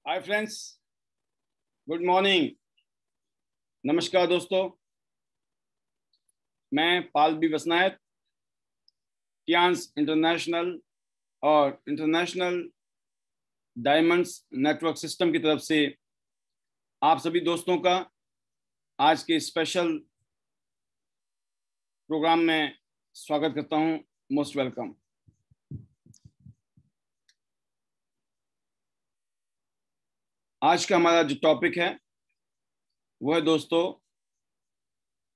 Hi friends, good morning, नमस्कार दोस्तों। मैं पाल बी बसनायत, टियांस इंटरनेशनल और इंटरनेशनल डायमंड्स नेटवर्क सिस्टम की तरफ से आप सभी दोस्तों का आज के स्पेशल प्रोग्राम में स्वागत करता हूं। Most welcome. आज का हमारा जो टॉपिक है वो है दोस्तों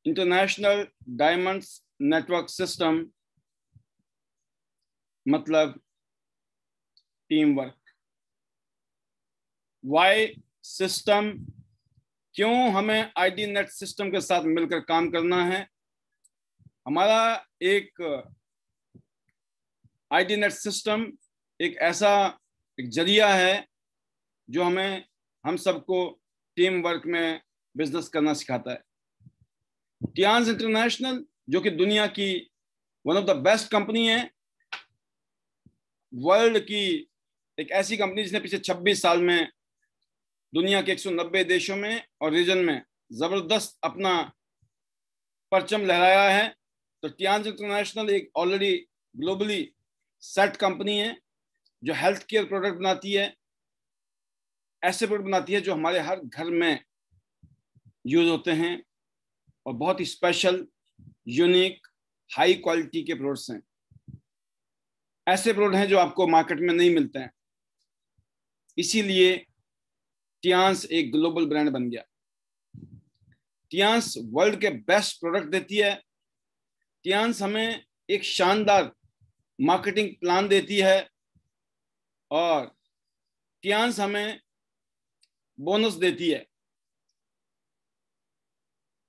इंटरनेशनल डायमंड्स नेटवर्क सिस्टम, मतलब टीम वर्क। वाई सिस्टम, क्यों हमें आईडी नेट सिस्टम के साथ मिलकर काम करना है। हमारा एक आईडी नेट सिस्टम एक ऐसा जरिया है जो हम सबको टीम वर्क में बिजनेस करना सिखाता है। टियांस इंटरनेशनल, जो कि दुनिया की one of the best company है, वर्ल्ड की एक ऐसी कंपनी जिसने पिछले 26 साल में दुनिया के 190 देशों में और रीजन में जबरदस्त अपना परचम लहराया है। तो टियांस इंटरनेशनल एक ऑलरेडी ग्लोबली सेट कंपनी है जो हेल्थ केयर प्रोडक्ट बनाती है, ऐसे प्रोडक्ट बनाती है जो हमारे हर घर में यूज होते हैं और बहुत ही स्पेशल, यूनिक, हाई क्वालिटी के प्रोडक्ट्स हैं। ऐसे प्रोडक्ट हैं जो आपको मार्केट में नहीं मिलते हैं, इसीलिए टियांस एक ग्लोबल ब्रांड बन गया। टियांस वर्ल्ड के बेस्ट प्रोडक्ट देती है। टियांस हमें एक शानदार मार्केटिंग प्लान देती है और टियांस हमें बोनस देती है।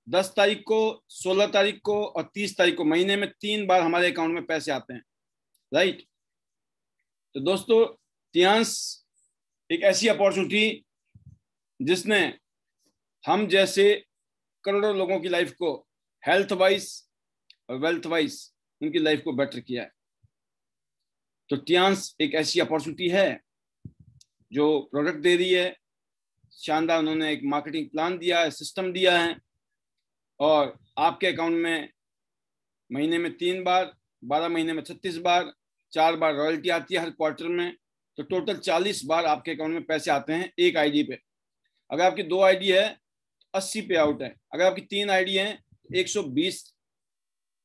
10 तारीख को, 16 तारीख को और 30 तारीख को महीने में 3 बार हमारे अकाउंट में पैसे आते हैं, राइट। तो दोस्तों, टियांस एक ऐसी अपॉर्चुनिटी जिसने हम जैसे करोड़ों लोगों की लाइफ को हेल्थ वाइज और वेल्थ वाइज उनकी लाइफ को बेटर किया है। तो टियांस एक ऐसी अपॉर्चुनिटी है जो प्रोडक्ट दे रही है, शानदार। उन्होंने एक मार्केटिंग प्लान दिया है, सिस्टम दिया है और आपके अकाउंट में महीने में 3 बार, 12 महीने में 36 बार, 4 बार रॉयल्टी आती है हर क्वार्टर में। तो टोटल 40 बार आपके अकाउंट में पैसे आते हैं एक आईडी पे। अगर आपकी 2 आईडी है तो 80 पे आउट है। अगर आपकी 3 आईडी है तो 120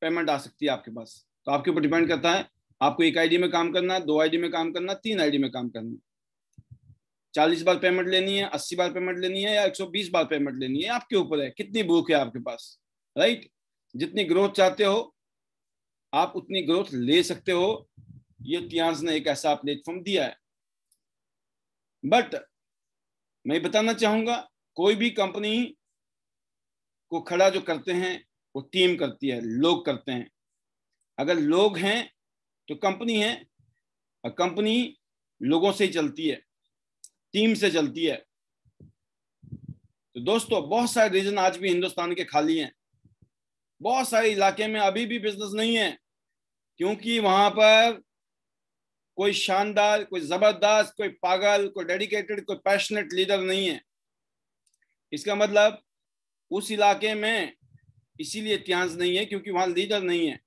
पेमेंट आ सकती है आपके पास। तो आपके ऊपर डिपेंड करता है आपको 1 आईडी में काम करना है, 2 आईडी में काम करना है, 3 आईडी में काम करना है। 40 बार पेमेंट लेनी है, 80 बार पेमेंट लेनी है या 120 बार पेमेंट लेनी है, आपके ऊपर है कितनी भूख है आपके पास, राइट। जितनी ग्रोथ चाहते हो आप उतनी ग्रोथ ले सकते हो। ये टियांस ने एक ऐसा प्लेटफॉर्म दिया है। बट मैं बताना चाहूंगा, कोई भी कंपनी को खड़ा जो करते हैं वो टीम करती है, लोग करते हैं। अगर लोग हैं तो कंपनी है, और कंपनी लोगों से ही चलती है, टीम से चलती है। तो दोस्तों, बहुत सारे रीजन आज भी हिंदुस्तान के खाली हैं। बहुत सारे इलाके में अभी भी बिजनेस नहीं है, क्योंकि वहां पर कोई शानदार, कोई जबरदस्त, कोई पागल, कोई डेडिकेटेड, कोई पैशनेट लीडर नहीं है। इसका मतलब उस इलाके में इसीलिए टियांस नहीं है क्योंकि वहां लीडर नहीं है।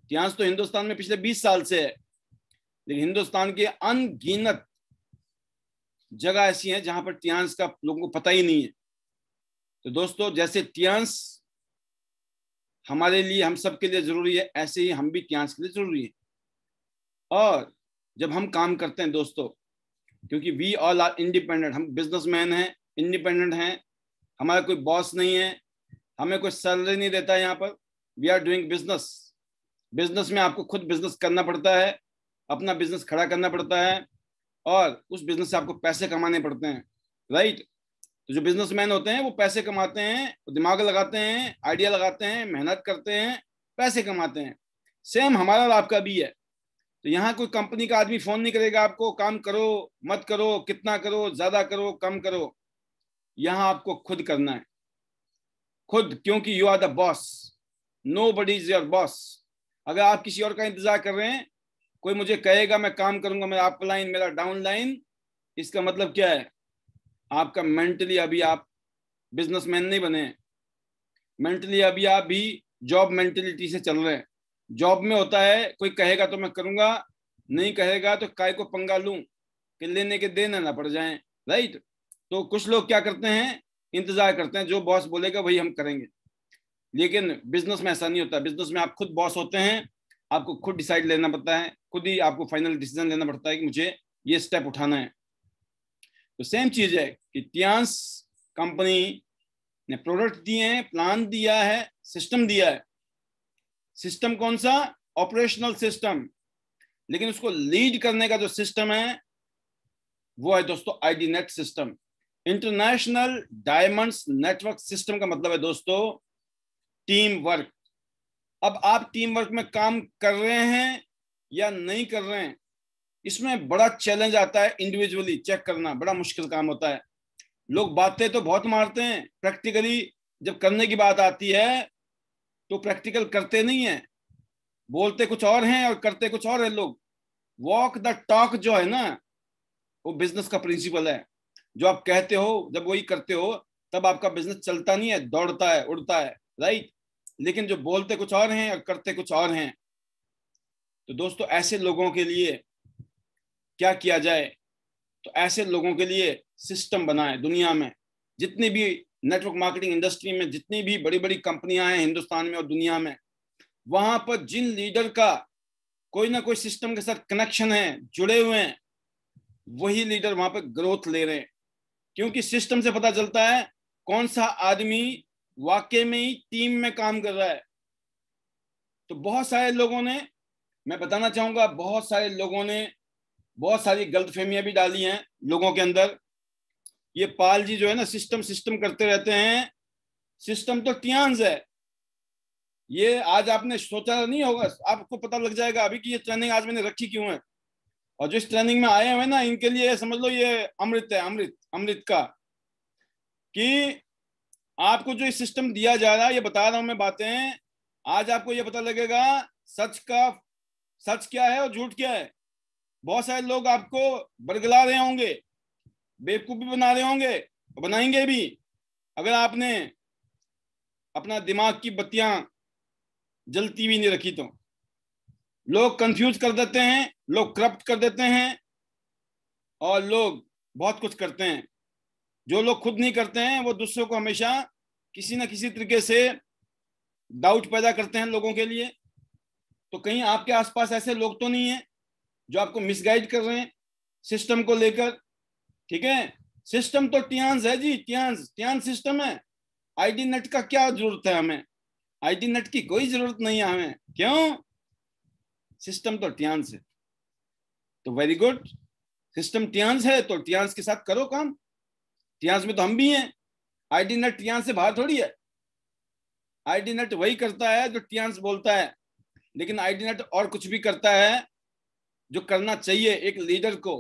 टियांस तो हिंदुस्तान में पिछले 20 साल से है, लेकिन हिंदुस्तान के अनगिनत जगह ऐसी हैं जहां पर टियांस का लोगों को पता ही नहीं है। तो दोस्तों, जैसे टियांस हमारे लिए, हम सबके लिए जरूरी है, ऐसे ही हम भी टियांस के लिए जरूरी है। और जब हम काम करते हैं दोस्तों, क्योंकि वी ऑल आर इंडिपेंडेंट, हम बिजनेसमैन हैं, इंडिपेंडेंट हैं, हमारा कोई बॉस नहीं है, हमें कोई सैलरी नहीं देता है यहाँ पर। We are doing business. Business में आपको खुद बिजनेस करना पड़ता है, अपना बिजनेस खड़ा करना पड़ता है और उस बिजनेस से आपको पैसे कमाने पड़ते हैं, राइट। तो जो बिजनेसमैन होते हैं वो पैसे कमाते हैं, दिमाग लगाते हैं, आइडिया लगाते हैं, मेहनत करते हैं, पैसे कमाते हैं। सेम हमारा और आपका भी है। तो यहाँ कोई कंपनी का आदमी फोन नहीं करेगा आपको, काम करो, मत करो, कितना करो, ज्यादा करो, कम करो। यहाँ आपको खुद करना है, खुद, क्योंकि you are the boss, nobody is your boss. अगर आप किसी और का इंतजार कर रहे हैं, कोई मुझे कहेगा मैं काम करूंगा, मेरा अप लाइन, मेरा डाउन लाइन, इसका मतलब क्या है? आपका मेंटली अभी आप बिजनेसमैन नहीं बने, मेंटली अभी आप भी जॉब मेंटेलिटी से चल रहे हैं। जॉब में होता है कोई कहेगा तो मैं करूंगा, नहीं कहेगा तो काय को पंगा लूं कि लेने के देने ना पड़ जाएं, राइट। तो कुछ लोग क्या करते हैं, इंतजार करते हैं जो बॉस बोलेगा वही हम करेंगे। लेकिन बिजनेस में ऐसा नहीं होता। बिजनेस में आप खुद बॉस होते हैं, आपको खुद डिसाइड लेना पड़ता है, खुद ही आपको फाइनल डिसीजन लेना पड़ता है कि मुझे ये स्टेप उठाना है। तो सेम चीज है कि टियांस कंपनी ने प्रोडक्ट दिए हैं, प्लान दिया है, सिस्टम दिया है। सिस्टम कौन सा? Operational system. लेकिन उसको लीड करने का जो सिस्टम है वो है दोस्तों ID net system, international diamonds network system. का मतलब है दोस्तों टीम वर्क। अब आप टीम वर्क में काम कर रहे हैं या नहीं कर रहे हैं, इसमें बड़ा चैलेंज आता है। इंडिविजुअली चेक करना बड़ा मुश्किल काम होता है। लोग बातें तो बहुत मारते हैं, प्रैक्टिकली जब करने की बात आती है तो प्रैक्टिकल करते नहीं है, बोलते कुछ और हैं और करते कुछ और है लोग। वॉक द टॉक जो है ना, वो बिजनेस का प्रिंसिपल है। जो आप कहते हो जब वही करते हो तब आपका बिजनेस चलता नहीं है, दौड़ता है, उड़ता है, राइट। लेकिन जो बोलते कुछ और हैं और करते कुछ और हैं, तो दोस्तों ऐसे लोगों के लिए क्या किया जाए? तो ऐसे लोगों के लिए सिस्टम बनाए। दुनिया में जितनी भी नेटवर्क मार्केटिंग इंडस्ट्री में जितनी भी बड़ी बड़ी कंपनियां हैं हिंदुस्तान में और दुनिया में, वहां पर जिन लीडर का कोई ना कोई सिस्टम के साथ कनेक्शन है, जुड़े हुए हैं, वही लीडर वहां पर ग्रोथ ले रहे हैं। क्योंकि सिस्टम से पता चलता है कौन सा आदमी वाकई में ही टीम में काम कर रहा है। तो बहुत सारे लोगों ने, मैं बताना चाहूंगा, बहुत सारे लोगों ने बहुत सारी गलतफहमियां भी डाली हैं लोगों के अंदर। ये पाल जी जो है ना सिस्टम सिस्टम करते रहते हैं, सिस्टम तो टियांस है। ये आज आपने सोचा नहीं होगा, आपको पता लग जाएगा अभी कि ये ट्रेनिंग आज मैंने रखी क्यों है। और जो इस ट्रेनिंग में आए हुए ना, इनके लिए समझ लो ये अमृत है, अमृत अमृत का। कि आपको जो सिस्टम दिया जा रहा है, ये बता रहा हूं मैं बातें, आज आपको ये पता लगेगा सच का, सच क्या है और झूठ क्या है। बहुत सारे लोग आपको बरगला रहे होंगे, बेवकूफ भी बना रहे होंगे, बनाएंगे भी, अगर आपने अपना दिमाग की बत्तियां जलती भी नहीं रखी तो। लोग कंफ्यूज कर देते हैं, लोग करप्ट कर देते हैं, और लोग बहुत कुछ करते हैं। जो लोग खुद नहीं करते हैं वो दूसरों को हमेशा किसी ना किसी तरीके से डाउट पैदा करते हैं लोगों के लिए। तो कहीं आपके आसपास ऐसे लोग तो नहीं है जो आपको मिसगाइड कर रहे हैं सिस्टम को लेकर? ठीक है, सिस्टम तो टियांस है जी, टियांस टियांस सिस्टम है। आईडी नेट का क्या जरूरत है हमें? आईडी नेट की कोई जरूरत नहीं है हमें। क्यों? सिस्टम तो टियांस है। तो वेरी गुड, सिस्टम टियांस है तो टियांस के साथ करो काम। टियांस में तो हम भी हैं। आईडी नेट टियांस से बाहर थोड़ी है। आईडी नेट वही करता है जो टियांस बोलता है। लेकिन आईडी नेट और कुछ भी करता है जो करना चाहिए एक लीडर को।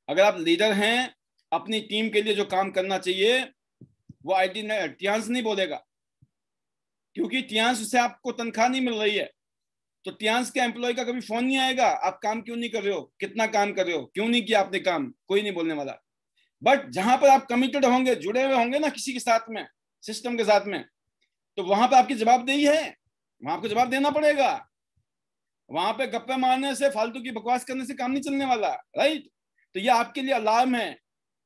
अगर आप लीडर हैं, अपनी टीम के लिए जो काम करना चाहिए वो आईडी नेट टियांस नहीं बोलेगा, क्योंकि टियांस से आपको तनख्वाह नहीं मिल रही है। तो टियांस के एम्प्लॉय का कभी फोन नहीं आएगा आप काम क्यों नहीं कर रहे हो, कितना काम कर रहे हो, क्यों नहीं किया आपने काम, कोई नहीं बोलने वाला। बट जहां पर आप कमिटेड होंगे, जुड़े हुए होंगे ना किसी के साथ में, सिस्टम के साथ में, तो वहां पर आपकी जवाबदेही है, वहां आपको जवाब देना पड़ेगा। वहां पे गप्पे मारने से, फालतू की बकवास करने से काम नहीं चलने वाला, राइट। तो ये आपके लिए अलार्म है।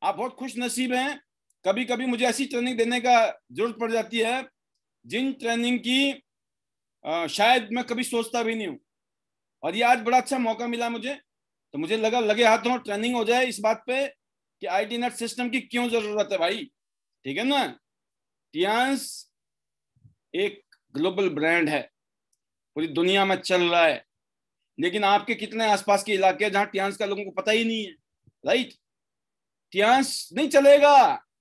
आप बहुत खुश नसीब हैं। कभी कभी मुझे ऐसी ट्रेनिंग देने का जरूरत पड़ जाती है जिन ट्रेनिंग की शायद मैं कभी सोचता भी नहीं हूँ। और ये आज बड़ा अच्छा मौका मिला मुझे, तो मुझे लगा लगे हाथों ट्रेनिंग हो जाए इस बात पे कि आईडी नेट सिस्टम की क्यों जरूरत है भाई। ठीक है ना। टियांस एक ग्लोबल ब्रांड है, पूरी दुनिया में चल रहा है। लेकिन आपके कितने आसपास के इलाके हैं जहां टियांस का लोगों को पता ही नहीं है, राइट। टियांस नहीं चलेगा,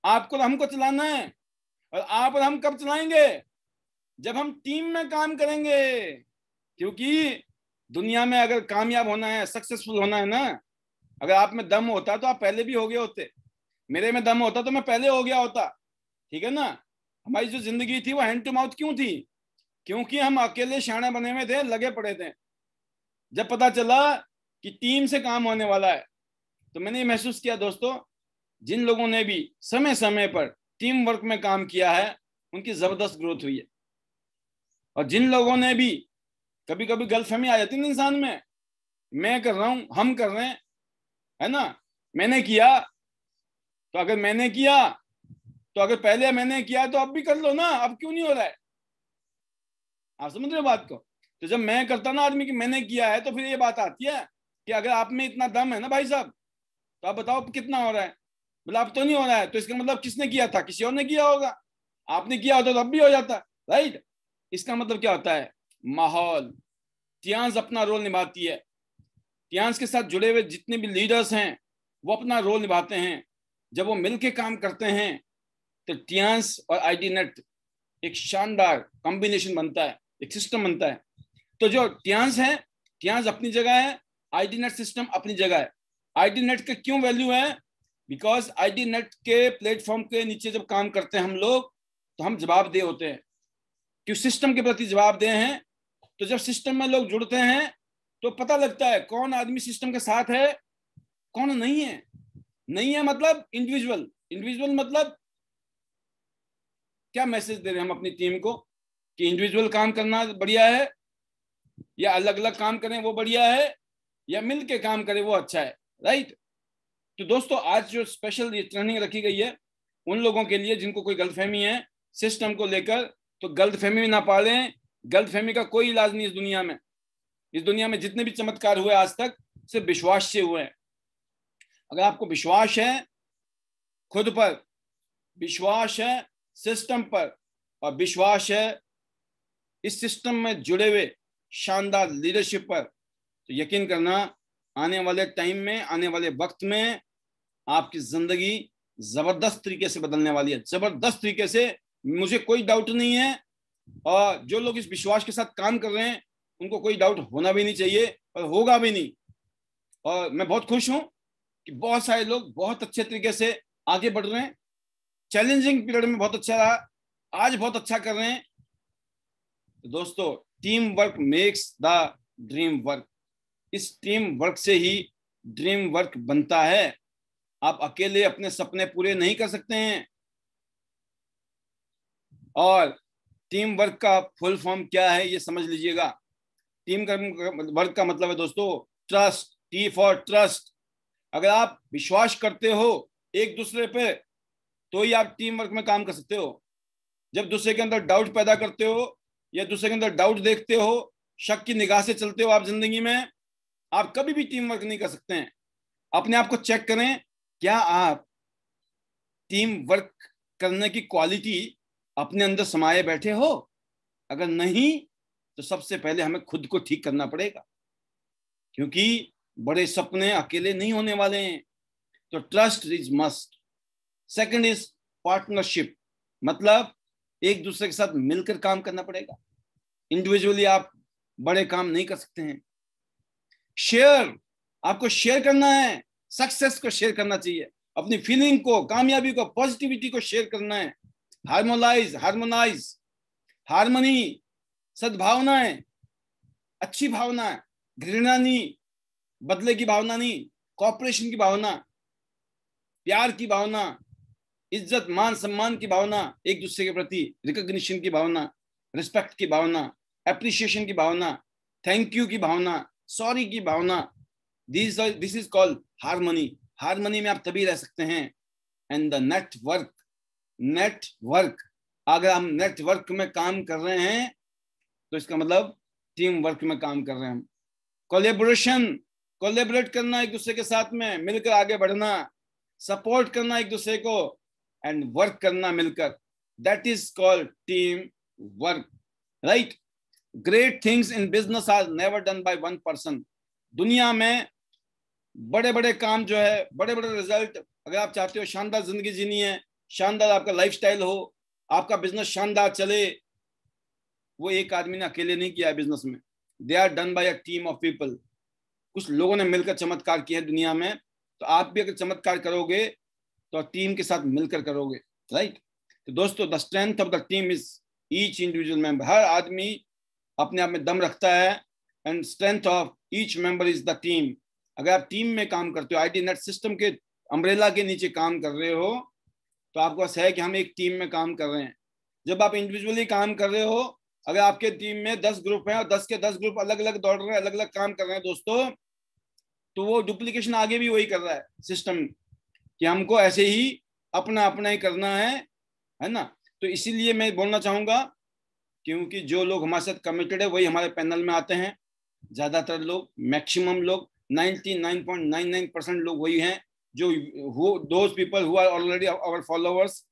आपको हमको चलाना है। और आप और हम कब चलाएंगे? जब हम टीम में काम करेंगे। क्योंकि दुनिया में अगर कामयाब होना है, सक्सेसफुल होना है ना, अगर आप में दम होता तो आप पहले भी हो गए होते। मेरे में दम होता तो मैं पहले हो गया होता। ठीक है ना। हमारी जो जिंदगी थी वो हैंड टू माउथ क्यों थी? क्योंकि हम अकेले शाणे बने हुए थे, लगे पड़े थे। जब पता चला कि टीम से काम होने वाला है, तो मैंने ये महसूस किया दोस्तों जिन लोगों ने भी समय समय पर टीम वर्क में काम किया है उनकी जबरदस्त ग्रोथ हुई है। और जिन लोगों ने भी, कभी कभी गलतफहमी आ जाती है इंसान में, मैं कर रहा हूं, हम कर रहे हैं, है ना, मैंने किया, तो अगर मैंने किया तो अगर पहले मैंने किया तो अब भी कर लो ना, अब क्यों नहीं हो रहा है? आप समझ रहे हो बात को? तो जब मैं करता ना आदमी कि मैंने किया है, तो फिर ये बात आती है कि अगर आप में इतना दम है ना भाई साहब, तो आप बताओ कितना हो रहा है। बोला अब तो नहीं हो रहा है, तो इसका मतलब किसने किया था? किसी और ने किया होगा। आपने किया होता तो अब भी हो जाता, राइट। इसका मतलब क्या होता है? माहौल, टियांस अपना रोल निभाती है। टियांस के साथ जुड़े हुए जितने भी लीडर्स हैं वो अपना रोल निभाते हैं। जब वो मिलके काम करते हैं तो टियांस और आईडी नेट एक शानदार कॉम्बिनेशन बनता है, एक सिस्टम बनता है। तो जो टियांस है, टियांस अपनी जगह है, आईडी नेट सिस्टम अपनी जगह है। आईडी नेट के क्यों वैल्यू है? बिकॉज आईडी नेट के प्लेटफॉर्म के नीचे जब काम करते हैं हम लोग, तो हम जवाबदेह होते हैं, क्यों सिस्टम के प्रति जवाबदेह हैं। तो जब सिस्टम में लोग जुड़ते हैं तो पता लगता है कौन आदमी सिस्टम के साथ है, कौन नहीं है। नहीं है मतलब इंडिविजुअल, इंडिविजुअल मतलब क्या मैसेज दे रहे हैं हम अपनी टीम को कि इंडिविजुअल काम करना बढ़िया है, या अलग अलग काम करें वो बढ़िया है, या मिलके काम करें वो अच्छा है, राइट। तो दोस्तों आज जो स्पेशल ये ट्रेनिंग रखी गई है उन लोगों के लिए जिनको कोई गलतफहमी है सिस्टम को लेकर, तो गलतफहमी में ना पालें। गलतफहमी का कोई इलाज नहीं इस दुनिया में। इस दुनिया में जितने भी चमत्कार हुए आज तक सिर्फ विश्वास से हुए हैं। अगर आपको विश्वास है खुद पर, विश्वास है सिस्टम पर, और विश्वास है इस सिस्टम में जुड़े हुए शानदार लीडरशिप पर, तो यकीन करना आने वाले टाइम में, आने वाले वक्त में आपकी जिंदगी जबरदस्त तरीके से बदलने वाली है, जबरदस्त तरीके से, मुझे कोई डाउट नहीं है। और जो लोग इस विश्वास के साथ काम कर रहे हैं उनको कोई डाउट होना भी नहीं चाहिए और होगा भी नहीं। और मैं बहुत खुश हूं कि बहुत सारे लोग बहुत अच्छे तरीके से आगे बढ़ रहे हैं। चैलेंजिंग पीरियड में बहुत अच्छा रहा, आज बहुत अच्छा कर रहे हैं। तो दोस्तों team work makes the dream work. इस टीम वर्क से ही ड्रीम वर्क बनता है। आप अकेले अपने सपने पूरे नहीं कर सकते हैं। और टीम वर्क का फुल फॉर्म क्या है ये समझ लीजिएगा। टीम वर्क का मतलब है दोस्तों ट्रस्ट, टी फॉर ट्रस्ट। अगर आप विश्वास करते हो एक दूसरे पे तो ही आप टीम वर्क में काम कर सकते हो। जब दूसरे के अंदर डाउट पैदा करते हो या दूसरे के अंदर डाउट देखते हो, शक की निगाह से चलते हो आप जिंदगी में, आप कभी भी टीम वर्क नहीं कर सकते हैं। अपने आप को चेक करें, क्या आप टीम वर्क करने की क्वालिटी अपने अंदर समाये बैठे हो? अगर नहीं तो सबसे पहले हमें खुद को ठीक करना पड़ेगा, क्योंकि बड़े सपने अकेले नहीं होने वाले हैं। तो trust is must. Second is partnership, मतलब एक दूसरे के साथ मिलकर काम करना पड़ेगा। इंडिविजुअली आप बड़े काम नहीं कर सकते हैं। शेयर, आपको शेयर करना है, सक्सेस को शेयर करना चाहिए, अपनी फीलिंग को, कामयाबी को, पॉजिटिविटी को शेयर करना है। हार्मोनाइज, हार्मनी, सद्भावनाएं, अच्छी भावना, घृणा नहीं, बदले की भावना नहीं, कॉपरेशन की भावना, प्यार की भावना, इज्जत मान सम्मान की भावना, एक दूसरे के प्रति रिकॉग्निशन की भावना, रिस्पेक्ट की भावना, एप्रिसिएशन की भावना, थैंक यू की भावना, सॉरी की भावना। This is called harmony. Harmony में आप तभी रह सकते हैं। एंड द नेटवर्क, नेटवर्क, अगर हम नेटवर्क में काम कर रहे हैं तो इसका मतलब टीम वर्क में काम कर रहे हैं हम। कोलैबोरेशन, कोलैबोरेट करना, एक दूसरे के साथ में मिलकर आगे बढ़ना, सपोर्ट करना एक दूसरे को, एंड वर्क करना मिलकर, that is called team work, right. Great things in business are never done by one person. दुनिया में बड़े बड़े काम जो है, बड़े बड़े रिजल्ट, अगर आप चाहते हो शानदार जिंदगी जीनी है, शानदार आपका लाइफस्टाइल हो, आपका बिजनेस शानदार चले, वो एक आदमी ने अकेले नहीं किया है बिजनेस में। They are done by a team of people. कुछ लोगों ने मिलकर चमत्कार किए दुनिया में, तो आप भी अगर चमत्कार करोगे तो टीम के साथ मिलकर करोगे, राइट। तो दोस्तों the strength of the team is each individual member. हर आदमी अपने आप में दम रखता है, and strength of each member is the team. अगर आप टीम में काम करते हो, आईडी नेट सिस्टम के अम्ब्रेला के नीचे काम कर रहे हो तो आपको बस है कि हम एक टीम में काम कर रहे हैं। जब आप इंडिविजुअली काम कर रहे हो, अगर आपके टीम में 10 ग्रुप हैं और 10 के 10 ग्रुप अलग अलग दौड़ रहे हैं, अलग अलग काम कर रहे हैं दोस्तों, तो वो डुप्लीकेशन आगे भी वही कर रहा है सिस्टम, कि हमको ऐसे ही अपना अपना ही करना है ना। तो इसीलिए मैं बोलना चाहूंगा, क्योंकि जो लोग हमारे साथ कमिटेड है वही हमारे पैनल में आते हैं। ज्यादातर लोग, मैक्सिमम लोग, 99.99% लोग वही हैं जो those people who are already our followers,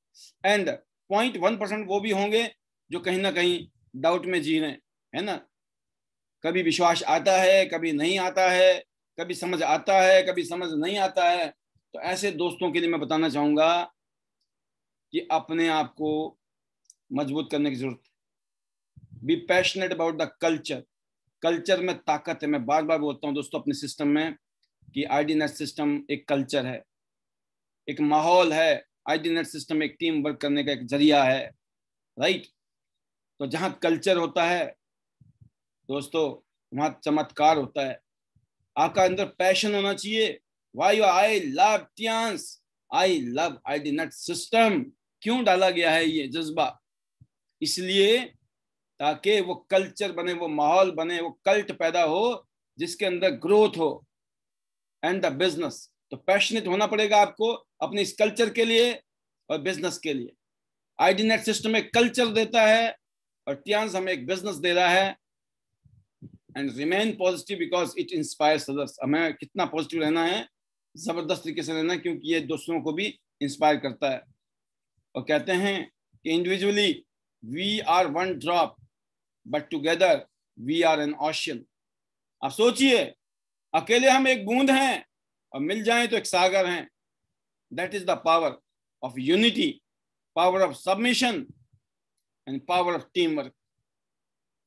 and 0.1% वो भी होंगे जो कहीं ना कहीं डाउट में जी रहे हैं, है ना। कभी विश्वास आता है, कभी नहीं आता है, कभी समझ आता है, कभी समझ नहीं आता है। तो ऐसे दोस्तों के लिए मैं बताना चाहूंगा कि अपने आप को मजबूत करने की जरूरत है। Be passionate about the culture. Culture में ताकत है। मैं बार बार बोलता हूँ दोस्तों अपने सिस्टम में कि आईडीनेट सिस्टम एक कल्चर है, एक माहौल है। आईडीनेट सिस्टम एक टीम वर्क करने का एक जरिया है, राइट। तो जहां कल्चर होता है दोस्तों, वहां चमत्कार होता है। आपका अंदर पैशन होना चाहिए। Why I love Tians, I love IDNet system. क्यों डाला गया है ये जज्बा? इसलिए ताकि वो कल्चर बने, वो माहौल बने, वो कल्ट पैदा हो जिसके अंदर ग्रोथ हो एंड द बिजनेस। तो पैशनेट होना पड़ेगा आपको अपने इस कल्चर के लिए और बिजनेस के लिए। आईडीनेट सिस्टम एक कल्चर देता है और टियांस हमें एक बिजनेस दे रहा है। And remain positive because it inspires others. हमें कितना पॉजिटिव रहना है, जबरदस्त तरीके से रहना है, क्योंकि ये दूसरों को भी इंस्पायर करता है। और कहते हैं कि individually we are one drop but together we are an ocean. आप सोचिए, अकेले हम एक बूंद हैं और मिल जाएं तो एक सागर हैं। That is the power of unity, power of submission and power of team work.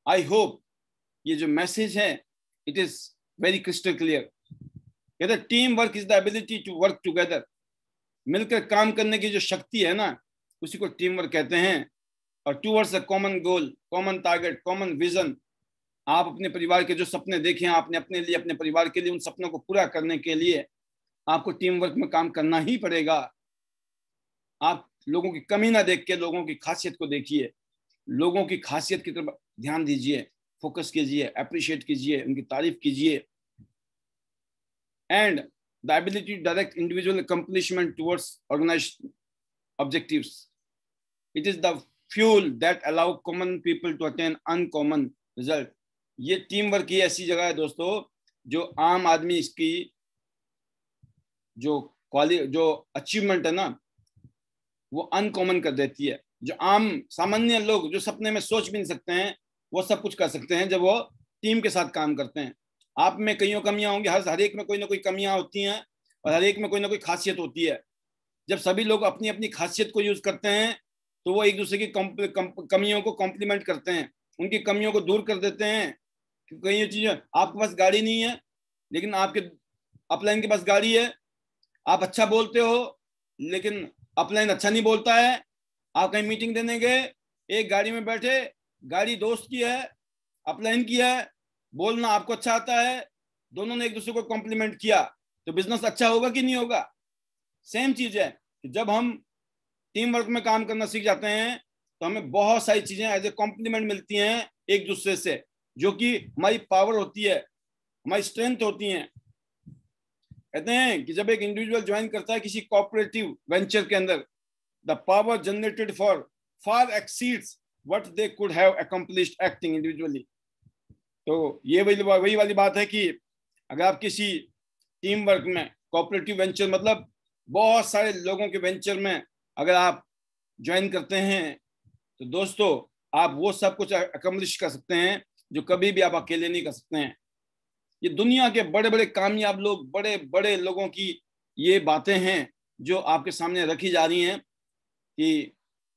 I hope ये जो मैसेज है it is very crystal clear. कहते team work is the ability to work together. मिलकर काम करने की जो शक्ति है ना, उसी को टीम वर्क कहते हैं। और towards a common goal, common target, common vision. आप अपने परिवार के जो सपने देखे हैं आपने अपने लिए, अपने परिवार के लिए, उन सपनों को पूरा करने के लिए आपको टीम वर्क में काम करना ही पड़ेगा। आप लोगों की कमी ना देख के लोगों की खासियत को देखिए, लोगों की खासियत की तरफ ध्यान दीजिए, फोकस कीजिए, अप्रिशिएट कीजिए, उनकी तारीफ कीजिए। And the ability to direct individual accomplishment towards organised objectives. It is the fuel that allow common people to attain uncommon result. ये टीम वर्क की ऐसी जगह है दोस्तों जो आम आदमी इसकी जो अचीवमेंट है ना वो अनकॉमन कर देती है। जो आम सामान्य लोग जो सपने में सोच भी नहीं सकते हैं वो सब कुछ कर सकते हैं जब वो टीम के साथ काम करते हैं। आप में कईयों कमियां होंगी, हर एक में कोई ना कोई कमियां होती हैं और हर एक में कोई ना कोई खासियत होती है। जब सभी लोग अपनी अपनी खासियत को यूज करते हैं तो वो एक दूसरे की कमियों को कॉम्प्लीमेंट करते हैं, उनकी कमियों को दूर कर देते हैं। कई चीजें, आपके पास गाड़ी नहीं है लेकिन आपके अपलाइन के पास गाड़ी है। आप अच्छा बोलते हो लेकिन अपलाइन अच्छा नहीं बोलता है। आप कहीं मीटिंग देने गए, एक गाड़ी में बैठे, गाड़ी दोस्त की है, अपलाइन की है, बोलना आपको अच्छा आता है, दोनों ने एक दूसरे को कॉम्प्लीमेंट किया तो बिजनेस अच्छा होगा कि नहीं होगा? सेम चीज है कि जब हम टीम वर्क में काम करना सीख जाते हैं तो हमें बहुत सारी चीजें एज ए कॉम्प्लीमेंट मिलती हैं एक दूसरे से, जो कि हमारी पावर होती है, हमारी स्ट्रेंथ होती है। कहते हैं कि जब एक इंडिविजुअल ज्वाइन करता है किसी कोऑपरेटिव वेंचर के अंदर, the power generated for far exceeds what they could have accomplished acting individually. तो ये वही वाली बात है कि अगर आप किसी टीम वर्क में, कोऑपरेटिव वेंचर मतलब बहुत सारे लोगों के वेंचर में अगर आप ज्वाइन करते हैं तो दोस्तों आप वो सब कुछ अकम्प्लिश कर सकते हैं जो कभी भी आप अकेले नहीं कर सकते हैं। ये दुनिया के बड़े बड़े कामयाब लोग, बड़े बड़े लोगों की ये बातें हैं जो आपके सामने रखी जा रही हैं कि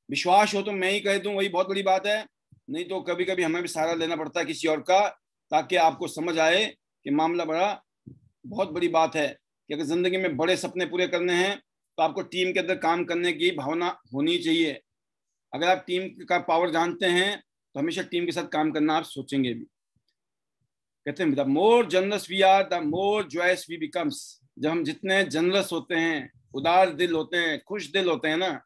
विश्वास हो तो मैं ही कह दूं वही बहुत बड़ी बात है, नहीं तो कभी कभी हमें भी सहारा लेना पड़ता है किसी और का, ताकि आपको समझ आए कि मामला बहुत बड़ी बात है कि अगर जिंदगी में बड़े सपने पूरे करने हैं तो आपको टीम के अंदर काम करने की भावना होनी चाहिए। अगर आप टीम का पावर जानते हैं तो हमेशा टीम के साथ काम करना आप सोचेंगे भी। कहते हैं the more generous we are the more joyous we becomes. जब हम जितने जनरस होते हैं, उदार दिल होते हैं, खुश दिल होते हैं ना,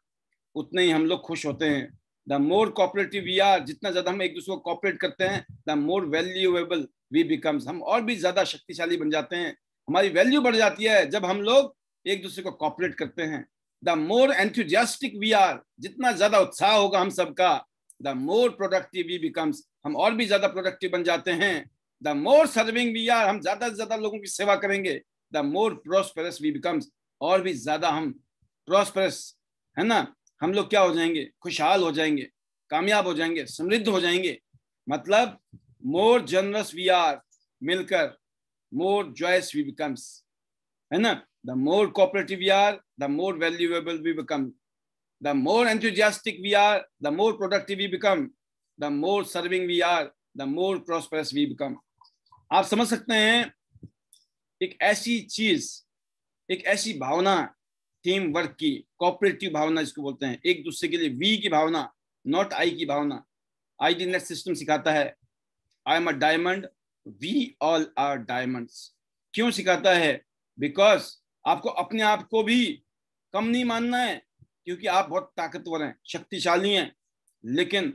उतने ही हम लोग खुश होते हैं। The more cooperative we are, जितना ज्यादा हम एक दूसरे को कोऑपरेट करते हैं, the more valuable we becomes, हम और भी ज्यादा शक्तिशाली बन जाते हैं, हमारी वैल्यू बढ़ जाती है जब हम लोग एक दूसरे को कोऑपरेट करते हैं। The more enthusiastic we are, जितना ज्यादा उत्साह होगा हम सबका, the more productive we becomes, हम और भी ज्यादा प्रोडक्टिव बन जाते हैं। The more serving we are, हम ज्यादा से ज्यादा लोगों की सेवा करेंगे, the more prosperous we becomes, और भी ज्यादा हम प्रोस्पेरस, है ना, हम लोग क्या हो जाएंगे, खुशहाल हो जाएंगे, कामयाब हो जाएंगे, समृद्ध हो जाएंगे। मतलब मोर जनरस वी आर, मिलकर मोर जॉयस वी बिकम्स, है ना। The more cooperative we are, the more valuable we become, the more enthusiastic we are, the more productive we become, the more serving we are, the more prosperous we become. आप समझ सकते हैं, एक ऐसी चीज, एक ऐसी भावना, टीम वर्क की, कोऑपरेटिव भावना जिसको बोलते हैं, एक दूसरे के लिए वी की भावना, नॉट आई की भावना। आईडी नेट सिस्टम सिखाता है I am a diamond, we all are diamonds. क्यों सिखाता है? बिकॉज आपको अपने आप को भी कम नहीं मानना है, क्योंकि आप बहुत ताकतवर हैं, शक्तिशाली हैं, लेकिन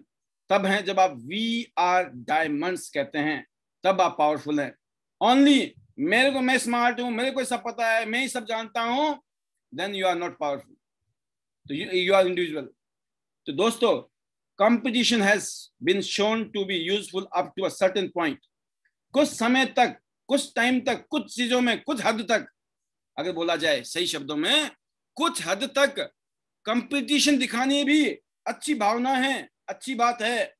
तब हैं जब आप वी आर डायमंड्स कहते हैं, तब आप पावरफुल हैं। ओनली मेरे को, मैं स्मार्ट हूं, मेरे को सब पता है, मैं ही सब जानता हूं, then you are not powerful, तो यू आर इंडिविजुअल। तो दोस्तों, competition has been shown to be useful up to a certain point. कुछ समय तक, कुछ टाइम तक, कुछ चीजों में, कुछ हद तक, अगर बोला जाए सही शब्दों में, कुछ हद तक कंपटीशन दिखानी भी अच्छी भावना है, अच्छी बात है,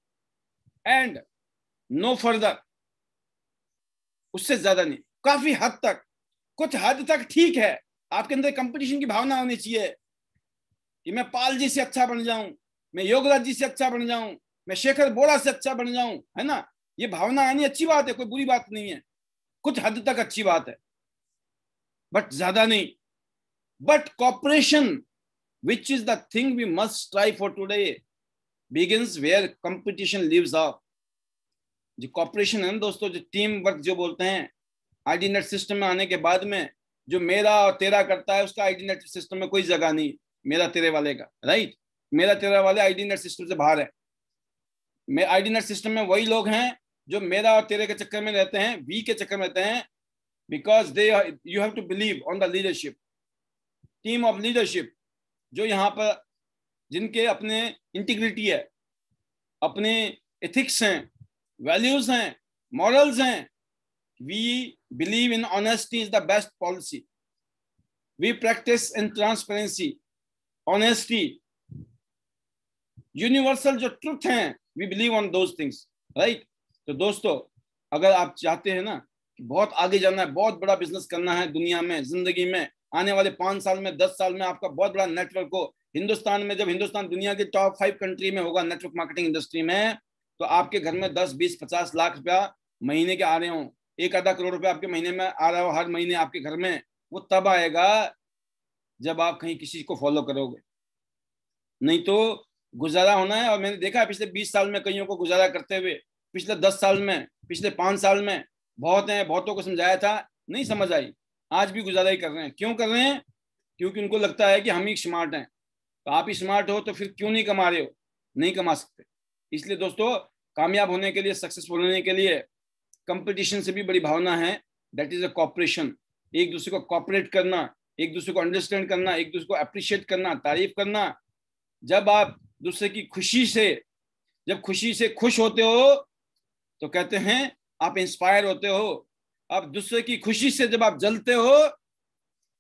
एंड नो फर्दर, उससे ज्यादा नहीं, काफी हद तक, कुछ हद तक ठीक है। आपके अंदर कंपटीशन की भावना होनी चाहिए कि मैं पाल जी से अच्छा बन जाऊं, मैं योगराज जी से अच्छा बन जाऊं, मैं शेखर बोरा से अच्छा बन जाऊं, है ना। ये भावना आनी अच्छी बात है, कोई बुरी बात नहीं है, कुछ हद तक अच्छी बात है, बट ज्यादा नहीं। But cooperation, which is the thing we must strive for today, begins where competition lives off। जो कॉपरेशन है ना दोस्तों, जो टीम वर्क जो बोलते हैं, आईडी नेट सिस्टम में आने के बाद में जो मेरा और तेरा करता है, उसका आईडी नेट सिस्टम में कोई जगह नहीं, मेरा तेरे वाले का, राइट। मेरा तेरा वाले आईडी नेट सिस्टम से बाहर है। मैं आईडी नेट सिस्टम में वही लोग हैं जो मेरा और तेरे के चक्कर में रहते हैं, वी के चक्कर में रहते हैं, because they, you have to believe on the leadership, team of leadership, जो यहाँ पर जिनके अपने इंटीग्रिटी है, अपने एथिक्स हैं, वैल्यूज हैं, मॉरल्स हैं। We believe in honesty is the best policy, we practise in transparency, honesty, universal जो ट्रुथ हैं, we believe on those things, right. तो दोस्तों, अगर आप चाहते हैं ना कि बहुत आगे जाना है, बहुत बड़ा बिजनेस करना है दुनिया में, जिंदगी में, आने वाले 5 साल में, 10 साल में आपका बहुत बड़ा नेटवर्क हो हिंदुस्तान में, जब हिंदुस्तान दुनिया के टॉप 5 कंट्री में होगा नेटवर्क मार्केटिंग इंडस्ट्री में, तो आपके घर में 10, 20, 50 लाख रुपया महीने के आ रहे हो, 1-आधा करोड़ रुपया आपके महीने में आ रहा हो हर महीने आपके घर में, वो तब आएगा जब आप कहीं किसी को फॉलो करोगे। नहीं तो गुजारा होना है, और मैंने देखा है पिछले 20 साल में कईयों को गुजारा करते हुए, पिछले 10 साल में, पिछले 5 साल में, बहुत हैं, बहुतों को समझाया था, नहीं समझ आई, आज भी गुजारा ही कर रहे हैं। क्यों कर रहे हैं? क्योंकि उनको लगता है कि हम ही स्मार्ट हैं। तो आप ही स्मार्ट हो तो फिर क्यों नहीं कमा रहे हो? नहीं कमा सकते। इसलिए दोस्तों, कामयाब होने के लिए, सक्सेसफुल होने के लिए, कंपटीशन से भी बड़ी भावना है, दैट इज अ कॉपरेशन। एक दूसरे को कॉपरेट करना, एक दूसरे को अंडरस्टैंड करना, एक दूसरे को अप्रिशिएट करना, तारीफ करना। जब आप दूसरे की खुशी से, जब खुशी से खुश होते हो तो कहते हैं आप इंस्पायर होते हो। आप दूसरे की खुशी से जब आप जलते हो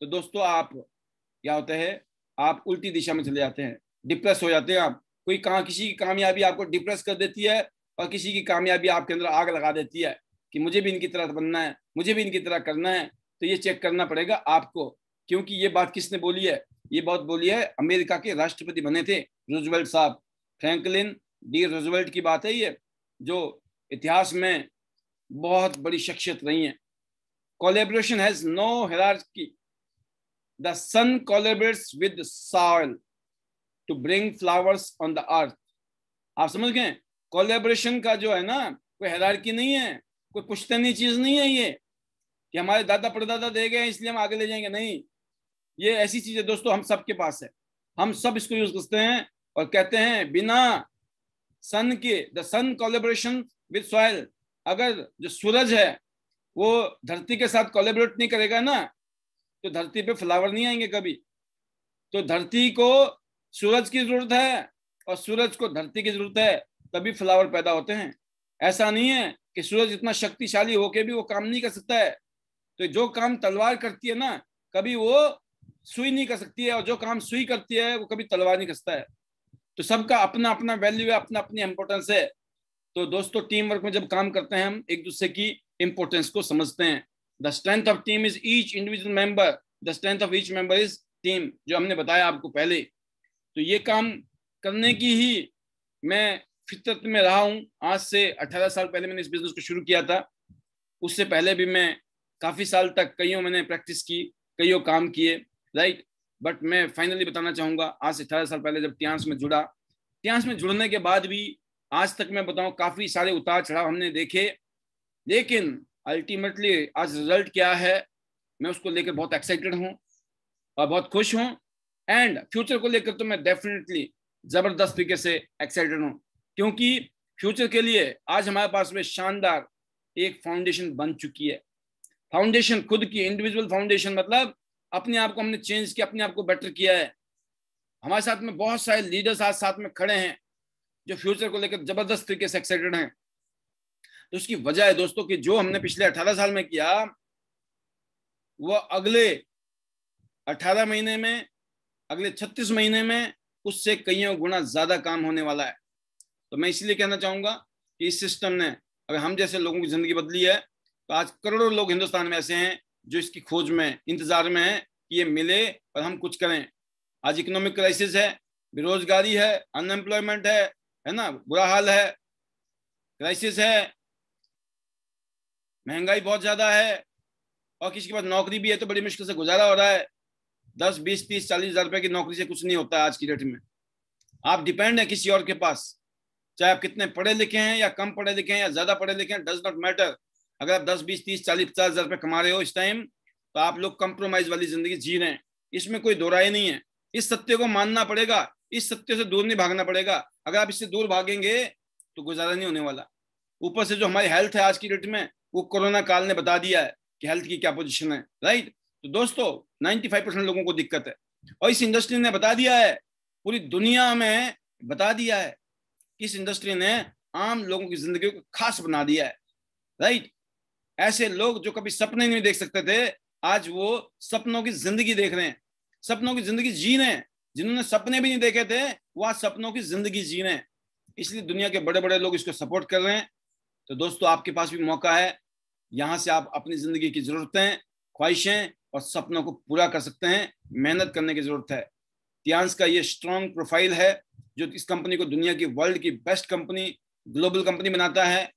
तो दोस्तों आप क्या होता है, आप उल्टी दिशा में चले जाते हैं, डिप्रेस हो जाते हैं आप। कोई किसी की कामयाबी आपको डिप्रेस कर देती है, और किसी की कामयाबी आपके अंदर आग लगा देती है कि मुझे भी इनकी तरह बनना है, मुझे भी इनकी तरह करना है। तो ये चेक करना पड़ेगा आपको, क्योंकि ये बात किसने बोली है? ये बात बोली है अमेरिका के राष्ट्रपति बने थे रूजवेल्ट साहब, फ्रैंकलिन डी रूजवेल्ट की बात है ये, जो इतिहास में बहुत बड़ी शख्सियत रही है। Collaboration has no hierarchy, the sun collaborates with soil to bring flowers on the earth. आप समझ गए? कोलैबोरेशन का जो है ना, कोई हायरार्की नहीं है, कोई पुश्तनी चीज नहीं है ये कि हमारे दादा परदादा दे गए इसलिए हम आगे ले जाएंगे, नहीं। ये ऐसी चीज है दोस्तों, हम सबके पास है, हम सब इसको यूज करते हैं और कहते हैं बिना सन के, the sun collaboration with soil, अगर जो सूरज है वो धरती के साथ कोलैबोरेट नहीं करेगा ना, तो धरती पे फ्लावर नहीं आएंगे कभी। तो धरती को सूरज की जरूरत है और सूरज को धरती की जरूरत है, तभी फ्लावर पैदा होते हैं। ऐसा नहीं है कि सूरज इतना शक्तिशाली होके भी वो काम नहीं कर सकता है। तो जो काम तलवार करती है ना, कभी वो सुई नहीं कर सकती है, और जो काम सुई करती है वो कभी तलवार नहीं कर सकता है। तो सबका अपना अपना वैल्यू है, अपना अपनी इंपॉर्टेंस है। तो दोस्तों टीम वर्क में जब काम करते हैं हम एक दूसरे की इंपॉर्टेंस को समझते हैं। The strength of team is each individual member, the strength of each member is team, जो हमने बताया आपको पहले। तो ये काम करने की ही मैं फितरत में रहा हूँ। आज से 18 साल पहले मैंने इस बिजनेस को शुरू किया था। उससे पहले भी मैं काफी साल तक कईयों मैंने प्रैक्टिस की, कईयों काम किए, राइट। बट मैं फाइनली बताना चाहूंगा, आज से 18 साल पहले जब टियांस में जुड़ा, टियांस में जुड़ने के बाद भी आज तक मैं बताऊं काफी सारे उतार चढ़ाव हमने देखे, लेकिन अल्टीमेटली आज रिजल्ट क्या है, मैं उसको लेकर बहुत एक्साइटेड हूं और बहुत खुश हूं। एंड फ्यूचर को लेकर तो मैं डेफिनेटली जबरदस्त तरीके से एक्साइटेड हूं, क्योंकि फ्यूचर के लिए आज हमारे पास में शानदार एक फाउंडेशन बन चुकी है। फाउंडेशन खुद की इंडिविजुअल फाउंडेशन, मतलब अपने आप को हमने चेंज किया, अपने आप को बेटर किया है। हमारे साथ में बहुत सारे लीडर्स आज साथ में खड़े हैं जो फ्यूचर को लेकर जबरदस्त तरीके से एक्साइटेड हैं। तो उसकी वजह है दोस्तों कि जो हमने पिछले 18 साल में किया, वो अगले 18 महीने में, अगले 36 महीने में उससे कईयों गुना ज्यादा काम होने वाला है। तो मैं इसलिए कहना चाहूंगा कि इस सिस्टम ने अगर हम जैसे लोगों की जिंदगी बदली है, तो आज करोड़ों लोग हिंदुस्तान में ऐसे हैं जो इसकी खोज में, इंतजार में है कि ये मिले और हम कुछ करें। आज इकोनॉमिक क्राइसिस है, बेरोजगारी है, अनएम्प्लॉयमेंट है ना, बुरा हाल है, क्राइसिस है, महंगाई बहुत ज्यादा है, और किसी के पास नौकरी भी है तो बड़ी मुश्किल से गुजारा हो रहा है। 10, 20, 30, 40 हजार रुपए की नौकरी से कुछ नहीं होता है आज की डेट में। आप डिपेंड है किसी और के पास, चाहे आप कितने पढ़े लिखे हैं या कम पढ़े लिखे हैं या ज्यादा पढ़े लिखे हैं, डज नॉट मैटर। अगर आप 10, 20, 30, 40, 50 हजार रुपए कमा रहे हो इस टाइम, तो आप लोग कंप्रोमाइज वाली जिंदगी जी रहे हैं, इसमें कोई दो राय नहीं है। इस सत्य को मानना पड़ेगा, इस सत्य से दूर नहीं भागना पड़ेगा। अगर आप इससे दूर भागेंगे तो गुजारा नहीं होने वाला। ऊपर से जो हमारी हेल्थ है आज की डेट में, वो कोरोना काल ने बता दिया है कि हेल्थ की क्या पोजीशन है, राइट। तो दोस्तों 95% लोगों को दिक्कत है, और इस इंडस्ट्री ने बता दिया है, पूरी दुनिया में बता दिया है कि इस इंडस्ट्री ने आम लोगों की जिंदगी को खास बना दिया है, राइट। ऐसे लोग जो कभी सपने नहीं देख सकते थे, आज वो सपनों की जिंदगी देख रहे हैं, सपनों की जिंदगी जी रहे हैं। जिन्होंने सपने भी नहीं देखे थे वो आज सपनों की जिंदगी जी रहे हैं। इसलिए दुनिया के बड़े बड़े लोग इसको सपोर्ट कर रहे हैं। तो दोस्तों आपके पास भी मौका है, यहां से आप अपनी जिंदगी की जरूरतें, ख्वाहिशें और सपनों को पूरा कर सकते हैं। मेहनत करने की जरूरत है। टियांस का ये स्ट्रॉन्ग प्रोफाइल है जो इस कंपनी को दुनिया की, वर्ल्ड की बेस्ट कंपनी, ग्लोबल कंपनी बनाता है।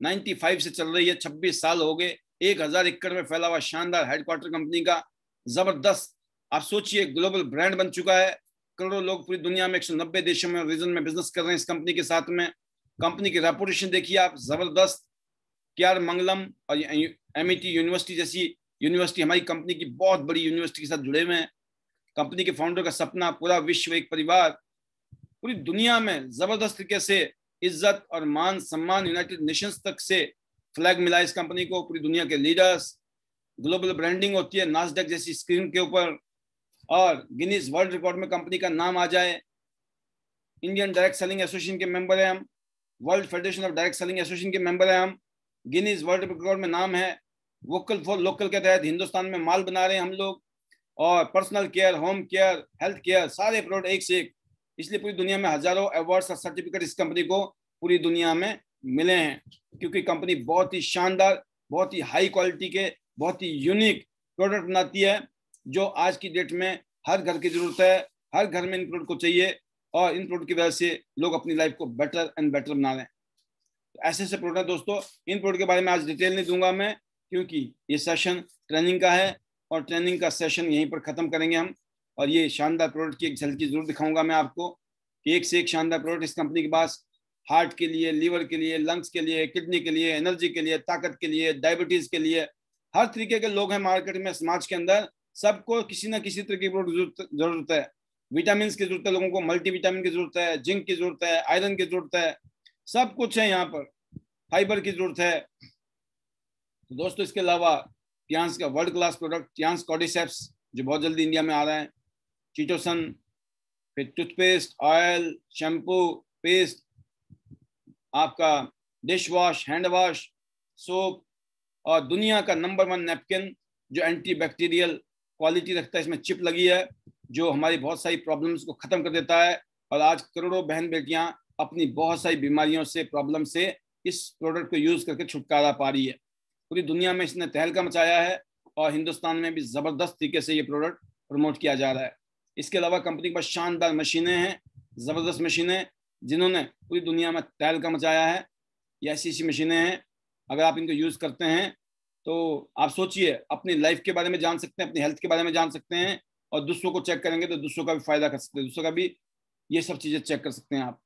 95 से चल रही है, 26 साल हो गए, 1000 एकड़ में फैला हुआ शानदार हेडक्वार्टर कंपनी का, जबरदस्त। आप सोचिए ग्लोबल ब्रांड बन चुका है, करोड़ों लोग पूरी दुनिया में 190 देशों में, रीजन में बिजनेस कर रहे हैं इस कंपनी के साथ में। कंपनी की रेपुटेशन देखिए आप, जबरदस्त। केआर मंगलम और एमआईटी यूनिवर्सिटी जैसी यूनिवर्सिटी हमारी कंपनी की बहुत बड़ी यूनिवर्सिटी के साथ जुड़े हुए हैं। कंपनी के फाउंडर का सपना, पूरा विश्व एक परिवार, पूरी दुनिया में जबरदस्त तरीके से इज्जत और मान सम्मान, यूनाइटेड नेशंस तक से फ्लैग मिला इस कंपनी को। पूरी दुनिया के लीडर्स, ग्लोबल ब्रांडिंग होती है नास्डैक जैसी स्क्रीन के ऊपर, और गिनीज वर्ल्ड रिकॉर्ड में कंपनी का नाम आ जाए। इंडियन डायरेक्ट सेलिंग एसोसिएशन के मेंबर है हम, world federation of direct selling association के मेंबर है हम, गिनीज वर्ल्ड रिकॉर्ड में नाम है। वोकल फॉर लोकल के तहत हिंदुस्तान में माल बना रहे हैं हम लोग, और personal care, home care, health care, सारे प्रोडक्ट एक से एक। इसलिए पूरी दुनिया में हजारों अवार्ड्स और सर्टिफिकेट इस कंपनी को पूरी दुनिया में मिले हैं, क्योंकि कंपनी बहुत ही शानदार, बहुत ही हाई क्वालिटी के, बहुत ही यूनिक प्रोडक्ट बनाती है, जो आज की डेट में हर घर की जरूरत है। हर घर में इन प्रोडक्ट को चाहिए, और इन प्रोडक्ट की वजह से लोग अपनी लाइफ को बेटर एंड बेटर बना रहे हैं। तो ऐसे ऐसे प्रोडक्ट दोस्तों, इन प्रोडक्ट के बारे में आज डिटेल नहीं दूंगा मैं, क्योंकि ये सेशन ट्रेनिंग का है, और ट्रेनिंग का सेशन यहीं पर खत्म करेंगे हम। और ये शानदार प्रोडक्ट की एक झलकी जरूर दिखाऊंगा मैं आपको, कि एक से एक शानदार प्रोडक्ट इस कंपनी के पास, हार्ट के लिए, लीवर के लिए, लंग्स के लिए, किडनी के लिए, एनर्जी के लिए, ताकत के लिए, डायबिटीज के लिए, हर तरीके के लोग हैं मार्केट में, समाज के अंदर, सबको किसी ना किसी तरह की जरूरत है। विटामिन की जरूरत है लोगों को, मल्टीविटामिन की जरूरत है, जिंक की जरूरत है, आयरन की जरूरत है, सब कुछ है यहाँ पर, फाइबर की जरूरत है। तो दोस्तों इसके अलावा टियांस का world class product Tiens cordyceps जो बहुत जल्दी इंडिया में आ रहा है, चीटोसन, फिर टूथपेस्ट, ऑयल, शैम्पू, पेस्ट, आपका dish wash, hand wash, soap, और दुनिया का नंबर 1 नैपकिन जो एंटी बैक्टीरियल क्वालिटी रखता है, इसमें चिप लगी है जो हमारी बहुत सारी प्रॉब्लम्स को खत्म कर देता है। और आज करोड़ों बहन बेटियां अपनी बहुत सारी बीमारियों से, प्रॉब्लम से इस प्रोडक्ट को यूज करके छुटकारा पा रही है। पूरी दुनिया में इसने तहलका मचाया है और हिंदुस्तान में भी जबरदस्त तरीके से ये प्रोडक्ट प्रमोट किया जा रहा है। इसके अलावा कंपनी के पास शानदार मशीनें हैं, जबरदस्त मशीनें जिन्होंने पूरी दुनिया में तहलका मचाया है। ये ऐसी मशीनें हैं, अगर आप इनको यूज करते हैं तो आप सोचिए, अपनी लाइफ के बारे में जान सकते हैं, अपनी हेल्थ के बारे में जान सकते हैं, और दूसरों को चेक करेंगे तो दूसरों का भी फायदा कर सकते हैं, दूसरों का भी ये सब चीजें चेक कर सकते हैं आप।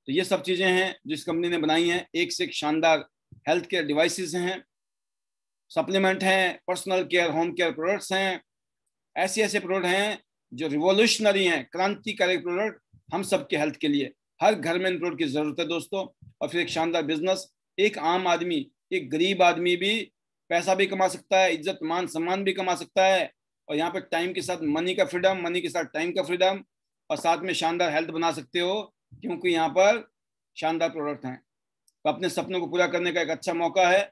तो ये सब चीजें हैं जिस कंपनी ने बनाई हैं, एक से एक शानदार हेल्थ केयर डिवाइसेस हैं, सप्लीमेंट हैं, personal care, home care products हैं, ऐसे ऐसे प्रोडक्ट हैं जो रिवॉल्यूशनरी हैं, क्रांतिकारी प्रोडक्ट हम सबके हेल्थ के लिए। हर घर में इन प्रोडक्ट की जरूरत है दोस्तों। और फिर एक शानदार बिजनेस, एक आम आदमी, एक गरीब आदमी भी पैसा भी कमा सकता है, इज्जत मान सम्मान भी कमा सकता है, और यहाँ पे टाइम के साथ मनी का फ्रीडम, मनी के साथ टाइम का फ्रीडम, और साथ में शानदार हेल्थ बना सकते हो क्योंकि यहाँ पर शानदार प्रोडक्ट हैं। तो अपने सपनों को पूरा करने का एक अच्छा मौका है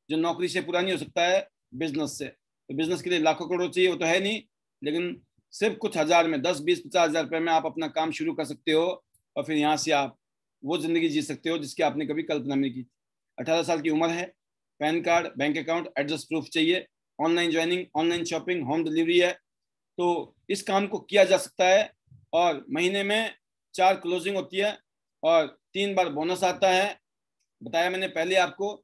जो नौकरी से पूरा नहीं हो सकता है, बिजनेस से। तो बिजनेस के लिए लाखों करोड़ चाहिए वो तो है नहीं, लेकिन सिर्फ कुछ हजार में, 10, 20, 50 हजार रुपए में आप अपना काम शुरू कर सकते हो, और फिर यहाँ से आप वो जिंदगी जी सकते हो जिसकी आपने कभी कल्पना नहीं की थी। 18 साल की उम्र है, PAN card, bank account, address proof चाहिए, online joining, online shopping, home delivery है। तो इस काम को किया जा सकता है, और महीने में 4 क्लोजिंग होती है और 3 बार बोनस आता है। बताया मैंने पहले आपको,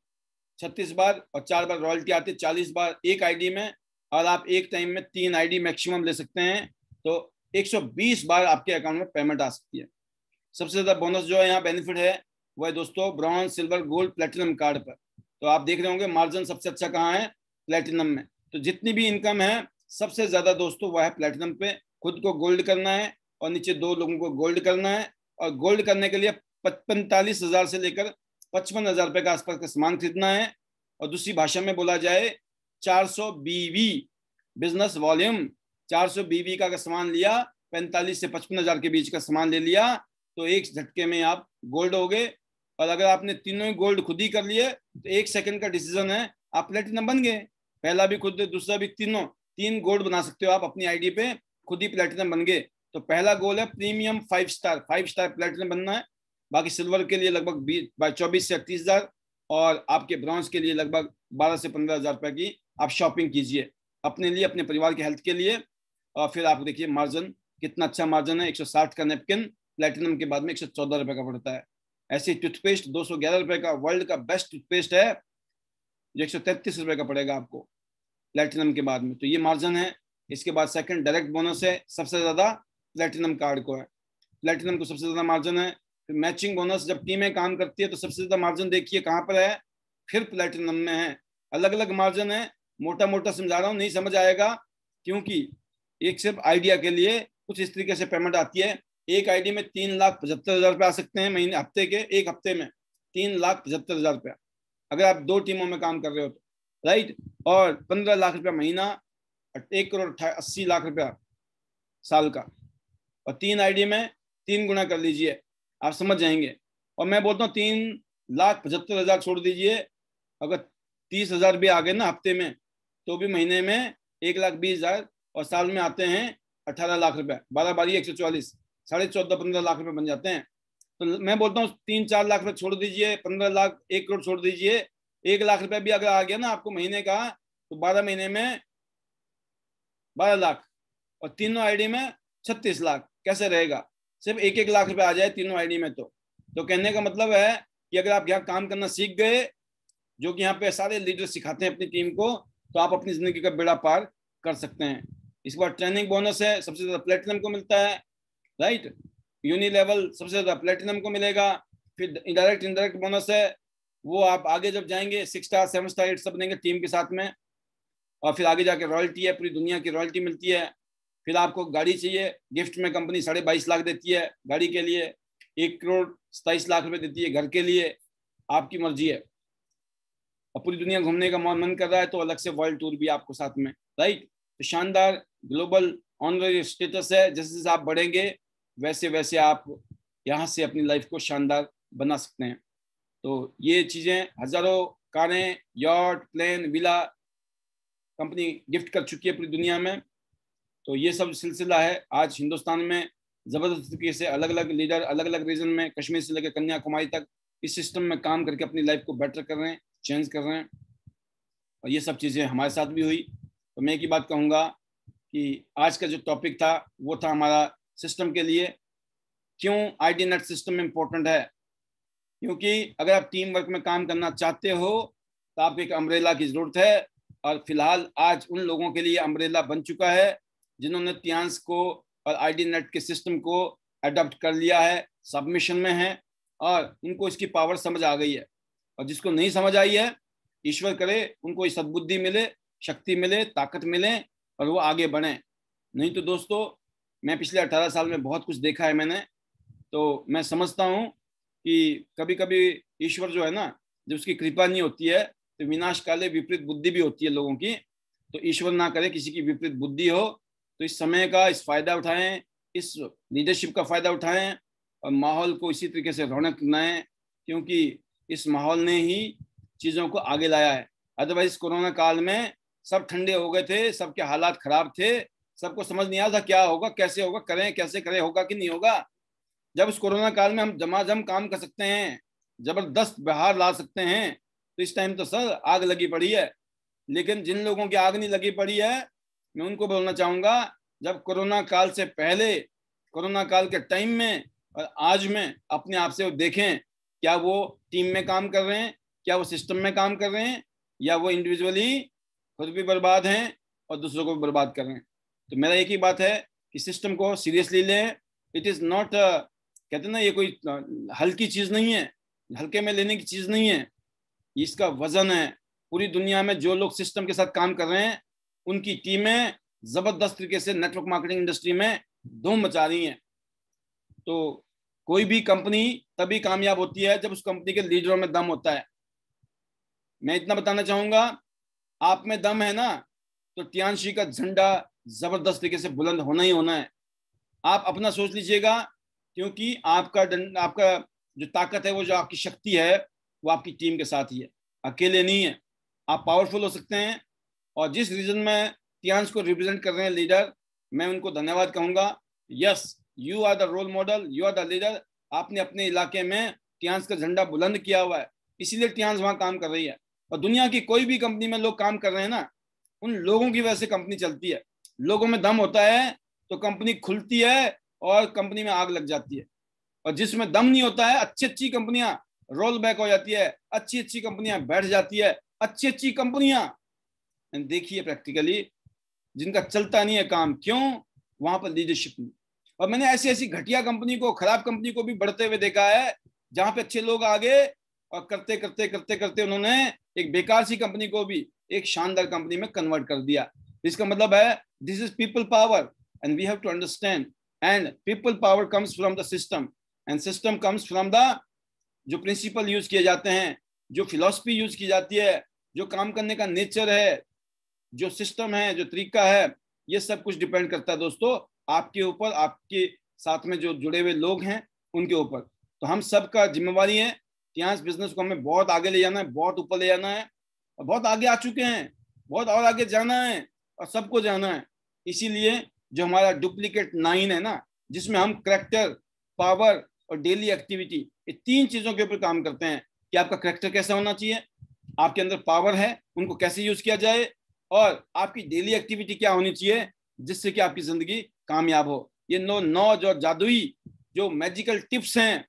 36 बार और 4 बार रॉयल्टी आती है, 40 बार एक आईडी में, और आप एक टाइम में 3 आईडी मैक्सिमम ले सकते हैं, तो 120 बार आपके अकाउंट में पेमेंट आ सकती है। सबसे ज्यादा बोनस जो है यहाँ बेनिफिट है वो है दोस्तों bronze, silver, gold, platinum card पर। तो आप देख रहे होंगे मार्जिन सबसे अच्छा कहाँ है, प्लेटिनम में। तो जितनी भी इनकम है सबसे ज्यादा दोस्तों वह है प्लेटिनम पे। खुद को गोल्ड करना है और नीचे 2 लोगों को गोल्ड करना है, और गोल्ड करने के लिए 45,000 से लेकर 55,000 रुपए का आसपास का सामान खरीदना है। और दूसरी भाषा में बोला जाए 400 बीवी बिजनेस वॉल्यूम, 400 बीवी का सामान लिया, 45 से 55,000 के बीच का सामान ले लिया, तो एक झटके में आप गोल्ड हो गए। और अगर आपने तीनों ही गोल्ड खुद ही कर लिए तो 1 सेकंड का डिसीजन है, आप प्लेटिनम बन गए। पहला भी खुद, दूसरा भी, 3 गोल्ड बना सकते हो आप अपनी आईडी पे, खुद ही प्लेटिनम बन गए। तो पहला गोल है प्रीमियम 5 स्टार प्लेटिनम बनना है। बाकी सिल्वर के लिए लगभग 24 से 38,000, और आपके ब्रॉन्ज के लिए लगभग 12 से 15,000 रुपए की आप शॉपिंग कीजिए अपने लिए, अपने परिवार के हेल्थ के लिए। और फिर आप देखिए मार्जिन कितना अच्छा मार्जिन है, 160 का नैपकिन प्लेटिनम के बाद में 114 रुपए का पड़ता है। ऐसे टूथपेस्ट 211 रुपए का वर्ल्ड का बेस्ट टूथपेस्ट है जो 133 रुपए का पड़ेगा आपको प्लेटिनम के बाद में। तो ये मार्जिन है। इसके बाद सेकंड डायरेक्ट बोनस है, सबसे ज्यादा प्लेटिनम कार्ड को है, प्लेटिनम को सबसे ज्यादा मार्जिन है। फिर मैचिंग बोनस, जब टीमें काम करती है तो सबसे ज्यादा मार्जिन देखिए कहाँ पर है, फिर प्लेटिनम में है। अलग अलग मार्जिन है, मोटा मोटा समझा रहा हूँ, नहीं समझ आएगा, क्योंकि एक सिर्फ आइडिया के लिए कुछ इस तरीके से पेमेंट आती है। एक आईडी में 3,75,000 रुपये आ सकते हैं महीने, हफ्ते के, एक हफ्ते में 3,75,000 रुपया, अगर आप 2 टीमों में काम कर रहे हो तो, राइट। और 15 लाख रुपया महीना, 1,80,00,000 रुपया साल का, और 3 आईडी में 3 गुना कर लीजिए, आप समझ जाएंगे। और मैं बोलता हूँ 3,75,000 छोड़ दीजिए, अगर 30,000 भी आ गए ना हफ्ते में, तो भी महीने में 1,20,000, और साल में आते हैं 18 लाख रुपए, 12 बारी 144, 14.5-15 लाख रुपए बन जाते हैं। तो मैं बोलता हूँ 3-4 लाख रुपए छोड़ दीजिए, 15 लाख, 1 करोड़ छोड़ दीजिए, 1 लाख रुपए भी अगर आ गया ना आपको महीने का, तो 12 महीने में 12 लाख, और तीनों आईडी में 36 लाख। कैसे रहेगा? सिर्फ 1-1 लाख रुपए आ जाए तीनों आईडी में। तो कहने का मतलब है कि अगर आप यहाँ काम करना सीख गए, जो कि यहाँ पे सारे लीडर सिखाते हैं अपनी टीम को, तो आप अपनी जिंदगी का बेड़ा पार कर सकते हैं। इसके बाद ट्रेनिंग बोनस है, सबसे ज्यादा प्लेटिनम को मिलता है, राइट। यूनि लेवल सबसे ज्यादा प्लेटिनम को मिलेगा। फिर इनडायरेक्ट बोनस है, वो आप आगे जब जाएंगे 6 स्टार, 7 स्टार, 8 सब देंगे टीम के साथ में। और फिर आगे जाके रॉयल्टी है, पूरी दुनिया की रॉयल्टी मिलती है। फिर आपको गाड़ी चाहिए, गिफ्ट में कंपनी 22.5 लाख देती है गाड़ी के लिए, 1,27,00,000 रुपए देती है घर के लिए, आपकी मर्जी है। और पूरी दुनिया घूमने का मन कर रहा है तो अलग से वर्ल्ड टूर भी आपको साथ में, राइट। तो शानदार ग्लोबल ऑनररी स्टेटस है, जैसे जैसे आप बढ़ेंगे वैसे वैसे आप यहाँ से अपनी लाइफ को शानदार बना सकते हैं। तो ये चीज़ें, हजारों कारें, yacht, plane, villa company gift कर चुकी है पूरी दुनिया में। तो ये सब सिलसिला है। आज हिंदुस्तान में ज़बरदस्त तरीके से अलग अलग लीडर अलग अलग रीजन में, कश्मीर से लेकर कन्याकुमारी तक, इस सिस्टम में काम करके अपनी लाइफ को बेटर कर रहे हैं, चेंज कर रहे हैं। और ये सब चीज़ें हमारे साथ भी हुई। तो मैं एक ही बात कहूँगा कि आज का जो टॉपिक था वो था हमारा सिस्टम के लिए क्यों आईडी नेट सिस्टम इम्पोर्टेंट है। क्योंकि अगर आप टीम वर्क में काम करना चाहते हो तो आपको एक अम्ब्रेला की ज़रूरत है। और फिलहाल आज उन लोगों के लिए अम्ब्रेला बन चुका है जिन्होंने तियांस को और आईडी नेट के सिस्टम को अडॉप्ट कर लिया है, सबमिशन में है और उनको इसकी पावर समझ आ गई है। और जिसको नहीं समझ आई है, ईश्वर करे उनको सद्बुद्धि मिले, शक्ति मिले, ताकत मिले और वो आगे बढ़ें। नहीं तो दोस्तों, मैं पिछले 18 साल में बहुत कुछ देखा है मैंने। तो मैं समझता हूँ कि कभी कभी ईश्वर जो है ना, जब उसकी कृपा नहीं होती है तो विनाश काले विपरीत बुद्धि भी होती है लोगों की। तो ईश्वर ना करे किसी की विपरीत बुद्धि हो। तो इस समय का इस फायदा उठाएं, इस लीडरशिप का फायदा उठाएं और माहौल को इसी तरीके से रौनक बनाएं, क्योंकि इस माहौल ने ही चीज़ों को आगे लाया है। अदरवाइज कोरोना काल में सब ठंडे हो गए थे, सबके हालात खराब थे, सबको समझ नहीं आता क्या होगा, कैसे होगा, करें कैसे करें, होगा कि नहीं होगा। जब इस कोरोना काल में हम जमाजम काम कर सकते हैं, जबरदस्त बहार ला सकते हैं, तो इस टाइम तो सर आग लगी पड़ी है। लेकिन जिन लोगों की आग नहीं लगी पड़ी है, मैं उनको बोलना चाहूँगा, जब कोरोना काल से पहले, कोरोना काल के टाइम में और आज में अपने आप से वो देखें, क्या वो टीम में काम कर रहे हैं, क्या वो सिस्टम में काम कर रहे हैं, या वो इंडिविजुअली खुद भी बर्बाद हैं और दूसरों को भी बर्बाद कर रहे हैं। तो मेरा एक ही बात है कि सिस्टम को सीरियसली लें। इट इज़ नॉट, कहते हैं ना, ये कोई हल्की चीज़ नहीं है, हल्के में लेने की चीज़ नहीं है, इसका वजन है। पूरी दुनिया में जो लोग सिस्टम के साथ काम कर रहे हैं, उनकी टीमें जबरदस्त तरीके से नेटवर्क मार्केटिंग इंडस्ट्री में धूम मचा रही हैं। तो कोई भी कंपनी तभी कामयाब होती है जब उस कंपनी के लीडरों में दम होता है। मैं इतना बताना चाहूंगा, आप में दम है ना, तो तियांशी का झंडा जबरदस्त तरीके से बुलंद होना ही होना है। आप अपना सोच लीजिएगा, क्योंकि आपका जो ताकत है, वो जो आपकी शक्ति है, वो आपकी टीम के साथ ही है, अकेले नहीं है। आप पावरफुल हो सकते हैं। और जिस रीजन में तियांश को रिप्रेजेंट कर रहे हैं लीडर, मैं उनको धन्यवाद कहूंगा। Yes, you are the role model, you are the leader. आपने अपने इलाके में तियांश का झंडा बुलंद किया हुआ है, इसीलिए तियांश वहां काम कर रही है। और दुनिया की कोई भी कंपनी में लोग काम कर रहे हैं ना, उन लोगों की वजह से कंपनी चलती है। लोगों में दम होता है तो कंपनी खुलती है और कंपनी में आग लग जाती है। और जिसमें दम नहीं होता है, अच्छी अच्छी कंपनियां रोल बैक हो जाती है, अच्छी अच्छी कंपनियां बैठ जाती है। अच्छी अच्छी कंपनियां देखिए प्रैक्टिकली जिनका चलता नहीं है काम, क्यों? वहां पर लीडरशिप नहीं। और मैंने ऐसी ऐसी घटिया कंपनी को, खराब कंपनी को भी बढ़ते हुए देखा है, जहां पे अच्छे लोग आगे और करते करते करते करते उन्होंने एक बेकार सी कंपनी को भी एक शानदार कंपनी में कन्वर्ट कर दिया। इसका मतलब है this is people power and we have to understand. And people power comes from the system and system comes from the जो प्रिंसिपल यूज किए जाते हैं, जो फिलॉसफी यूज की जाती है, जो काम करने का नेचर है, जो सिस्टम है, जो तरीका है, ये सब कुछ डिपेंड करता है दोस्तों आपके ऊपर, आपके साथ में जो जुड़े हुए लोग हैं उनके ऊपर। तो हम सबका जिम्मेवारी है कि यहाँ इस बिजनेस को हमें बहुत आगे ले जाना है, बहुत ऊपर ले जाना है। और बहुत आगे आ चुके हैं, बहुत और आगे जाना है और सबको जाना है। इसीलिए जो हमारा डुप्लीकेट 9 है ना, जिसमें हम करैक्टर, पावर और डेली एक्टिविटी, ये 3 चीजों के ऊपर काम करते हैं कि आपका करैक्टर कैसा होना चाहिए, आपके अंदर पावर है उनको कैसे यूज किया जाए, और आपकी डेली एक्टिविटी क्या होनी चाहिए जिससे कि आपकी जिंदगी कामयाब हो। ये 9 जो जादुई, जो मैजिकल टिप्स हैं,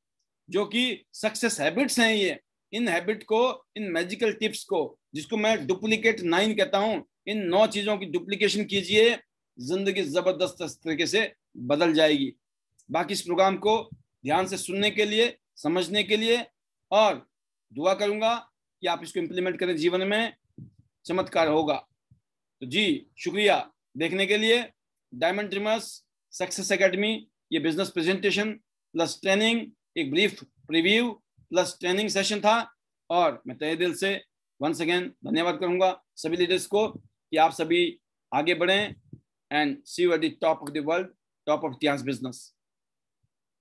जो कि सक्सेस हैबिट्स हैं, ये इन हैबिट को, इन मैजिकल टिप्स को, जिसको मैं डुप्लीकेट 9 कहता हूं, इन 9 चीजों की डुप्लीकेशन कीजिए, जिंदगी जबरदस्त तरीके से बदल जाएगी। बाकी इस प्रोग्राम को ध्यान से सुनने के लिए, समझने के लिए, और दुआ करूंगा कि आप इसको इंप्लीमेंट करें जीवन में, चमत्कार होगा। तो जी शुक्रिया देखने के लिए। डायमंड ट्रिमर्स सक्सेस एकेडमी, ये बिजनेस प्रेजेंटेशन प्लस ट्रेनिंग, एक brief preview plus training session था। और मैं तहे दिल से वंस अगेन धन्यवाद करूंगा सभी लीडर्स को कि आप सभी आगे बढ़ें and see you at the top of the world, top of Tians business.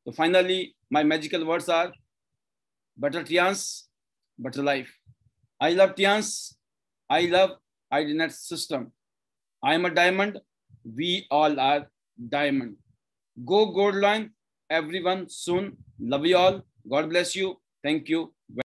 तो finally my magical words are better Tians, better life. I love Tians. I love IDNet system. I am a diamond. We all are diamond. Go gold line, everyone soon. Love you all. God bless you. Thank you.